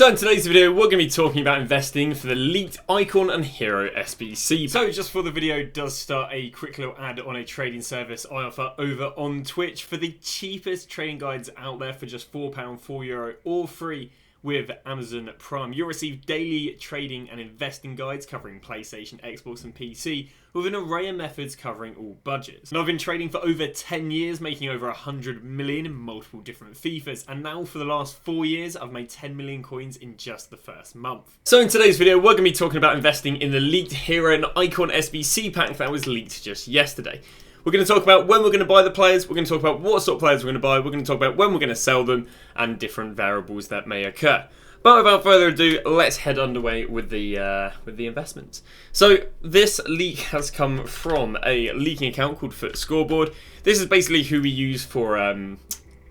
So in today's video, we're going to be talking about investing for the leaked Icon and Hero SBC. So just before the video does start, a quick little ad on a trading service I offer over on Twitch for the cheapest trading guides out there for just £4, €4, all free with Amazon Prime. You'll receive daily trading and investing guides covering PlayStation, Xbox and PC with an array of methods covering all budgets. And I've been trading for over 10 years, making over 100 million in multiple different FIFAs, and now for the last 4 years I've made 10 million coins in just the first month. So in today's video we're going to be talking about investing in the leaked Hero and Icon SBC pack that was leaked just yesterday. We're going to talk about when we're going to buy the players, we're going to talk about what sort of players we're going to buy, we're going to talk about when we're going to sell them, and different variables that may occur. But without further ado, let's head underway with the investments. So this leak has come from a leaking account called Foot Scoreboard. This is basically who we use for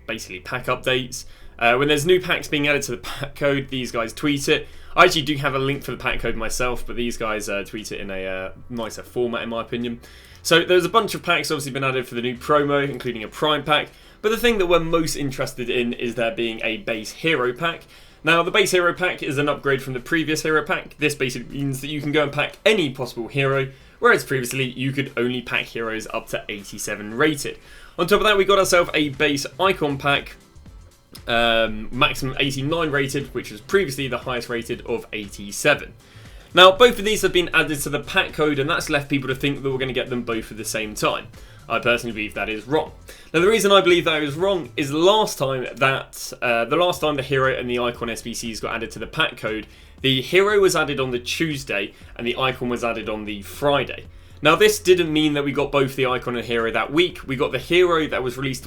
basically pack updates. When there's new packs being added to the pack code, these guys tweet it. I actually do have a link for the pack code myself, but these guys tweet it in a nicer format in my opinion. So there's a bunch of packs obviously been added for the new promo, including a Prime pack. But the thing that we're most interested in is there being a base Hero pack. Now the base Hero pack is an upgrade from the previous Hero pack. This basically means that you can go and pack any possible hero, whereas previously you could only pack heroes up to 87 rated. On top of that, we got ourselves a base Icon pack, maximum 89 rated, which was previously the highest rated of 87. Now both of these have been added to the pack code, and that's left people to think that we're going to get them both at the same time. I personally believe that is wrong. Now the reason I believe that is wrong is the last time the Hero and the Icon SBCs got added to the pack code, the Hero was added on the Tuesday and the Icon was added on the Friday. Now this didn't mean that we got both the Icon and Hero that week. We got the Hero that was leaked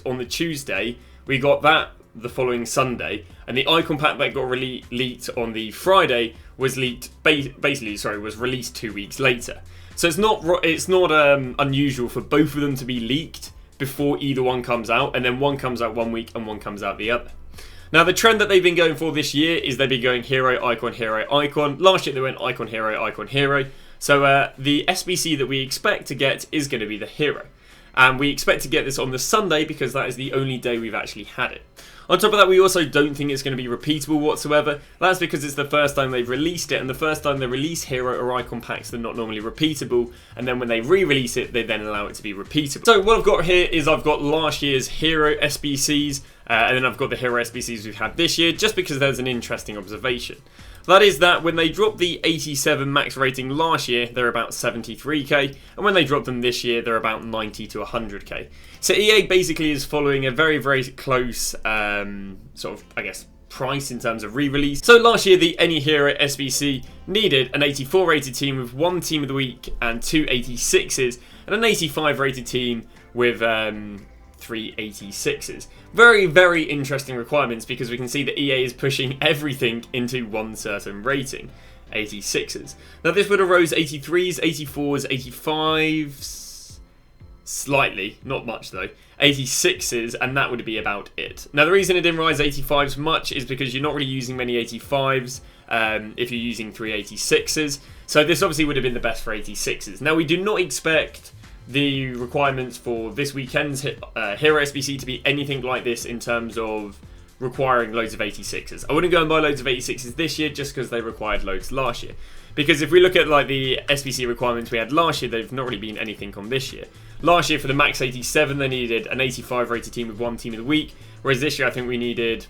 on the Tuesday. We got that the following Sunday, and the Icon pack that got leaked on the Friday was was released 2 weeks later. So it's not unusual for both of them to be leaked before either one comes out, and then one comes out 1 week and one comes out the other. Now the trend that they've been going for this year is they've been going Hero, Icon, Hero, Icon. Last year they went Icon, Hero, Icon, Hero. So the SBC that we expect to get is going to be the Hero. And we expect to get this on the Sunday because that is the only day we've actually had it. On top of that, we also don't think it's going to be repeatable whatsoever. That's because it's the first time they've released it, and the first time they release Hero or Icon packs, they're not normally repeatable, and then when they re-release it, they then allow it to be repeatable. So what I've got here is I've got last year's Hero SBCs, and then I've got the Hero SBCs we've had this year, just because there's an interesting observation. That is that when they dropped the 87 max rating last year, they're about 73k, and when they dropped them this year, they're about 90 to 100k. So EA basically is following a very, very close price in terms of re-release. So last year, the Any Hero SBC needed an 84 rated team with 1 Team of the Week and 2 86s, and an 85 rated team with 3 86s. Very, very interesting requirements because we can see that EA is pushing everything into one certain rating, 86s. Now this would have rose 83s, 84s, 85s, slightly, not much though, 86s, and that would be about it. Now the reason it didn't rise 85s much is because you're not really using many 85s if you're using 3 86s. So this obviously would have been the best for 86s. Now we do not expect the requirements for this weekend's Hero SBC to be anything like this in terms of requiring loads of 86s. I wouldn't go and buy loads of 86s this year just because they required loads last year. Because if we look at like the SBC requirements we had last year, they've not really been anything on this year. Last year for the max 87 they needed an 85 rated team with 1 Team of the Week, whereas this year I think we needed,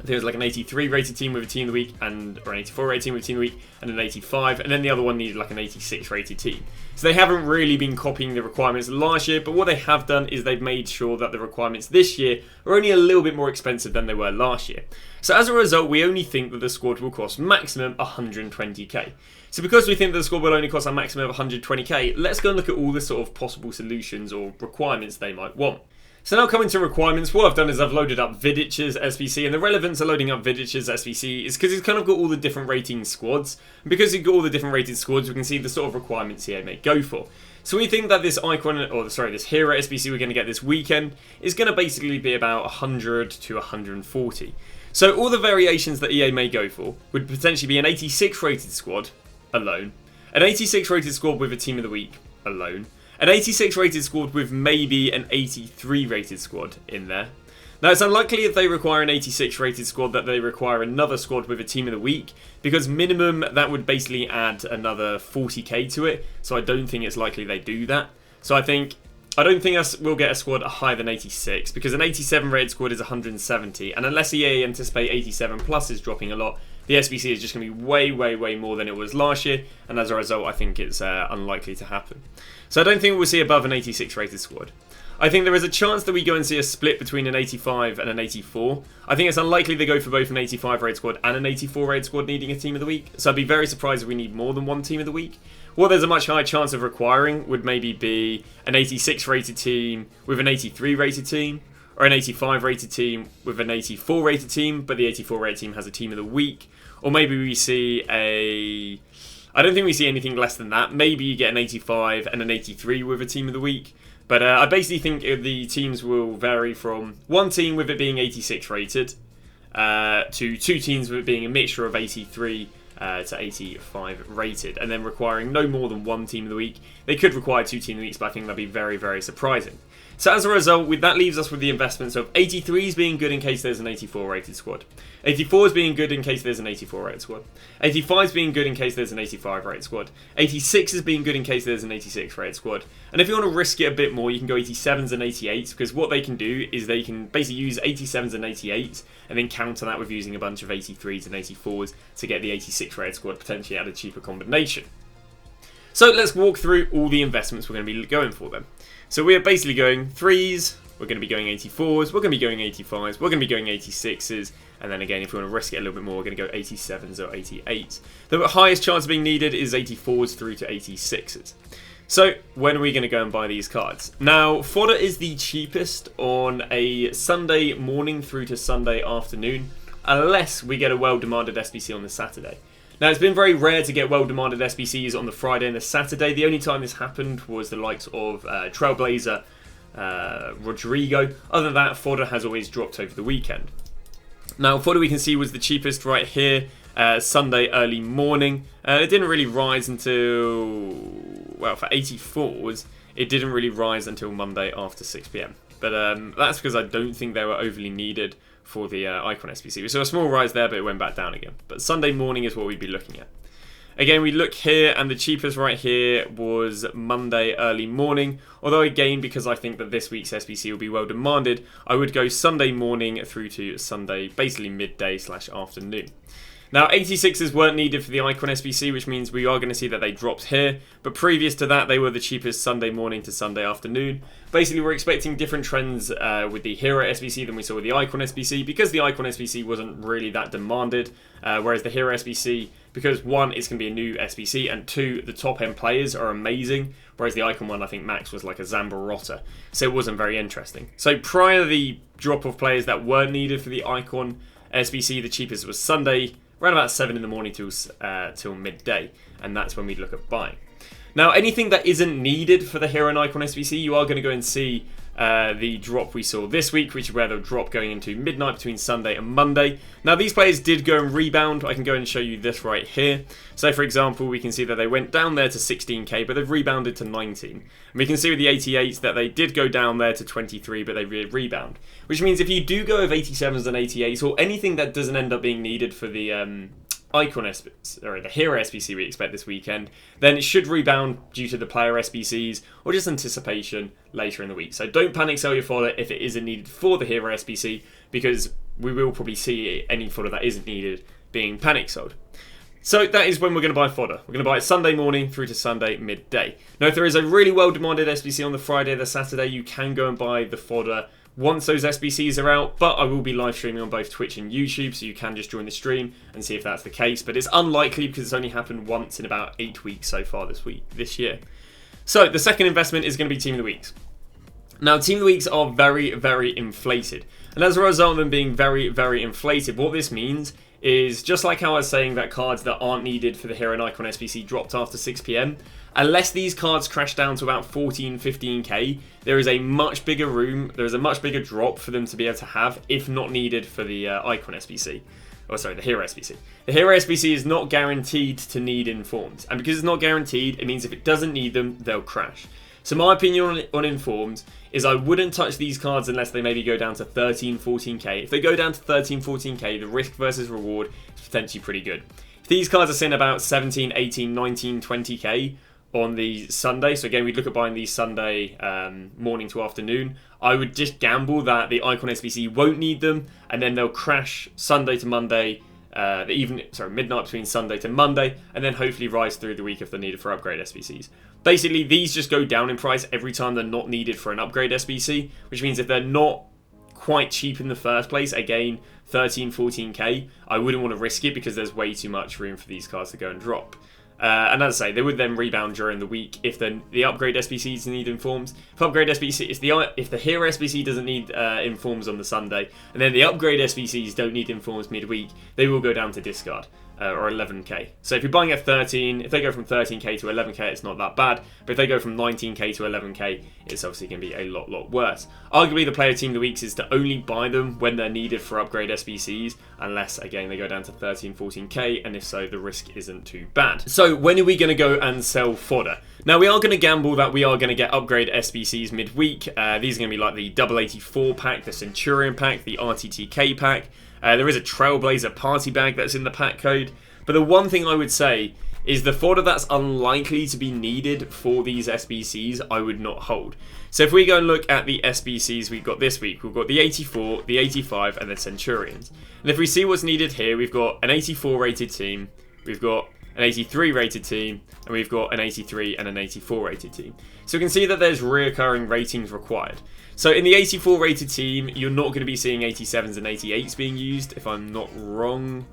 it was like an 83 rated team with a Team of the Week, or an 84 rated team with a Team of the Week, and an 85, and then the other one needed like an 86 rated team. So they haven't really been copying the requirements last year, but what they have done is they've made sure that the requirements this year are only a little bit more expensive than they were last year. So as a result, we only think that the squad will cost maximum 120k. So because we think that the squad will only cost a maximum of 120k, let's go and look at all the sort of possible solutions or requirements they might want. So now coming to requirements, what I've done is I've loaded up Vidic's SBC, and the relevance of loading up Vidic's SBC is because it's kind of got all the different rating squads, and because you've got all the different rated squads, we can see the sort of requirements here may go for. So we think that this this Hero SBC we're going to get this weekend is going to basically be about 100 to 140. So all the variations that EA may go for would potentially be an 86 rated squad alone, an 86 rated squad with a Team of the Week alone, an 86 rated squad with maybe an 83 rated squad in there, Now, it's unlikely if they require an 86 rated squad that they require another squad with a team of the week, because minimum that would basically add another 40k to it, so I don't think it's likely they do that. So I don't think we'll get a squad higher than 86, because an 87 rated squad is 170, and unless EA anticipate 87 plus is dropping a lot, the SBC is just going to be way more than it was last year, and as a result I think it's unlikely to happen. So I don't think we'll see above an 86 rated squad. I think there is a chance that we go and see a split between an 85 and an 84. I think it's unlikely they go for both an 85 rated squad and an 84 rated squad needing a team of the week, so I'd be very surprised if we need more than one team of the week. What there's a much higher chance of requiring would maybe be an 86 rated team with an 83 rated team, or an 85 rated team with an 84 rated team, but the 84 rated team has a team of the week. Or maybe we see I don't think we see anything less than that. Maybe you get an 85 and an 83 with a team of the week. But I basically think the teams will vary from one team with it being 86 rated to two teams with it being a mixture of 83 to 85 rated, and then requiring no more than one team of the week. They could require two team of the weeks, but I think that'd be very surprising. So as a result, that leaves us with the investments of 83s being good in case there's an 84 rated squad, 84s being good in case there's an 84 rated squad, 85s being good in case there's an 85 rated squad, 86s being good in case there's an 86 rated squad, and if you want to risk it a bit more, you can go 87s and 88s, because what they can do is they can basically use 87s and 88s and then counter that with using a bunch of 83s and 84s to get the 86 rated squad potentially at a cheaper combination. So let's walk through all the investments we're going to be going for then. So we're basically going 3s, we're going to be going 84s, we're going to be going 85s, we're going to be going 86s, and then again, if we want to risk it a little bit more, we're going to go 87s or 88s. The highest chance of being needed is 84s through to 86s. So when are we going to go and buy these cards? Now, fodder is the cheapest on a Sunday morning through to Sunday afternoon, unless we get a well-demanded SBC on the Saturday. Now, it's been very rare to get well-demanded SBCs on the Friday and the Saturday. The only time this happened was the likes of Trailblazer, Rodrigo. Other than that, fodder has always dropped over the weekend. Now, fodder we can see was the cheapest right here, Sunday early morning. It didn't really rise until, well, for 84s, it didn't really rise until Monday after 6 PM. But that's because I don't think they were overly needed for the Icon SBC. We saw a small rise there, but it went back down again. But Sunday morning is what we'd be looking at. Again, we look here, and the cheapest right here was Monday early morning. Although again, because I think that this week's SBC will be well demanded, I would go Sunday morning through to Sunday, basically midday / afternoon. Now, 86s weren't needed for the Icon SBC, which means we are going to see that they dropped here. But previous to that, they were the cheapest Sunday morning to Sunday afternoon. Basically, we're expecting different trends with the Hero SBC than we saw with the Icon SBC, because the Icon SBC wasn't really that demanded, whereas the Hero SBC, because one, it's going to be a new SBC, and two, the top-end players are amazing, whereas the Icon one, I think max was like a Zambarotta, so it wasn't very interesting. So prior to the drop of players that were needed for the Icon SBC, the cheapest was Sunday, around about 7 in the morning till midday, and that's when we'd look at buying. Now, anything that isn't needed for the Hero and Icon SBC, you are going to go and see the drop we saw this week, which is where the drop going into midnight between Sunday and Monday. Now, these players did go and rebound. I can go and show you this right here. So, for example, we can see that they went down there to 16k, but they've rebounded to 19. And we can see with the 88s that they did go down there to 23, but they rebound. Which means if you do go with 87s and 88s, or anything that doesn't end up being needed for the Icon SBC, or the Hero SBC we expect this weekend, then it should rebound due to the player SBCs or just anticipation later in the week. So don't panic sell your fodder if it isn't needed for the Hero SBC, because we will probably see any fodder that isn't needed being panic sold. So that is when we're going to buy fodder. We're going to buy it Sunday morning through to Sunday midday. Now, if there is a really well demanded SBC on the Friday or the Saturday, you can go and buy the fodder once those SBCs are out, but I will be live streaming on both Twitch and YouTube, so you can just join the stream and see if that's the case. But it's unlikely because it's only happened once in about 8 weeks so far this year. So the second investment is going to be Team of the Weeks. Now, Team of the Weeks are very inflated, and as a result of them being very inflated, what this means is, just like how I was saying that cards that aren't needed for the Hero and Icon SBC dropped after 6 PM, unless these cards crash down to about 14, 15k, there is a much bigger drop for them to be able to have, if not needed for the Icon SBC. Oh, sorry, the Hero SBC. The Hero SBC is not guaranteed to need informed, and because it's not guaranteed, it means if it doesn't need them, they'll crash. So my opinion on informed is I wouldn't touch these cards unless they maybe go down to 13, 14k. If they go down to 13, 14k, the risk versus reward is potentially pretty good. If these cards are sitting about 17, 18, 19, 20k on the Sunday, so again, we'd look at buying these Sunday morning to afternoon, I would just gamble that the Icon SBC won't need them, and then they'll crash Sunday to Monday, midnight between Sunday to Monday, and then hopefully rise through the week if they're needed for upgrade SBCs. Basically, these just go down in price every time they're not needed for an upgrade SBC, which means if they're not quite cheap in the first place, again, 13, 14k, I wouldn't want to risk it because there's way too much room for these cards to go and drop. And as I say, they would then rebound during the week if the upgrade SBCs need informs. If upgrade SBC, if the hero SBC doesn't need informs on the Sunday, and then the upgrade SBCs don't need informs midweek, they will go down to discard. Or 11k. So if you're buying at 13, if they go from 13k to 11k, it's not that bad. But if they go from 19k to 11k, it's obviously going to be a lot worse. Arguably, the player team of the weeks is to only buy them when they're needed for upgrade SBCs, unless, again, they go down to 13, 14k, and if so, the risk isn't too bad. So when are we going to go and sell fodder? Now, we are going to gamble that we are going to get upgrade SBCs midweek. These are going to be like the Double 84 pack, the Centurion pack, the RTTK pack. There is a Trailblazer party bag that's in the pack code. But the one thing I would say is the fodder that's unlikely to be needed for these SBCs, I would not hold. So if we go and look at the SBCs we've got this week, we've got the 84, the 85, and the Centurions. And if we see what's needed here, we've got an 84 rated team, we've got an 83 rated team, and we've got an 83 and an 84 rated team. So we can see that there's reoccurring ratings required. So in the 84 rated team, you're not going to be seeing 87s and 88s being used, if I'm not wrong.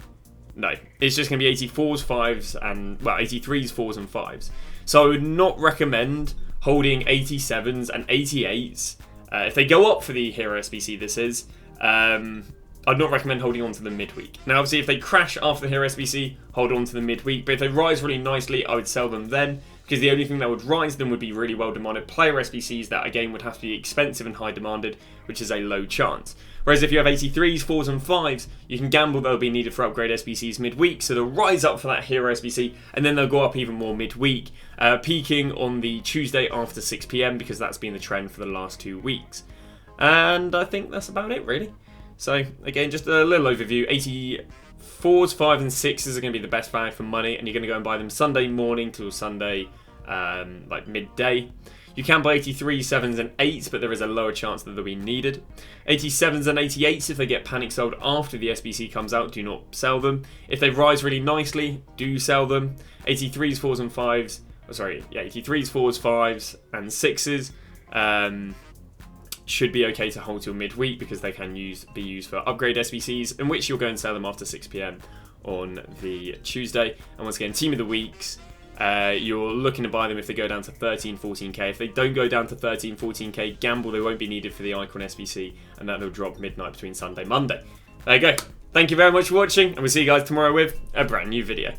No, it's just going to be 84s, 5s, and, well, 83s, 4s, and 5s. So I would not recommend holding 87s and 88s. If they go up for the Hero SBC, this is, I'd not recommend holding on to them midweek. Now, obviously, if they crash after the Hero SBC, hold on to them midweek. But if they rise really nicely, I would sell them then, because the only thing that would rise them would be really well demanded player SBCs that, again, would have to be expensive and high demanded, which is a low chance. Whereas if you have 83s, 4s, and 5s, you can gamble they'll be needed for upgrade SBCs midweek, so they'll rise up for that Hero SBC, and then they'll go up even more midweek, peaking on the Tuesday after 6 PM, because that's been the trend for the last 2 weeks. And I think that's about it, really. So, again, just a little overview. 84s, 5s, and 6s are going to be the best value for money, and you're going to go and buy them Sunday morning till Sunday, like midday. You can buy 83s, 7s, and 8s, but there is a lower chance that they'll be needed. 87s and 88s, if they get panic sold after the SBC comes out, do not sell them. If they rise really nicely, do sell them. 83s, 4s, and 5s. Oh, sorry, yeah, 83s, 4s, 5s, and 6s. Should be okay to hold till midweek because they can be used for upgrade SBCs, in which you'll go and sell them after 6 PM on the Tuesday. And once again, team of the weeks, you're looking to buy them if they go down to 13, 14k. If they don't go down to 13, 14k, gamble they won't be needed for the Icon SBC, and that will drop midnight between Sunday and Monday. There you go. Thank you very much for watching, and we'll see you guys tomorrow with a brand new video.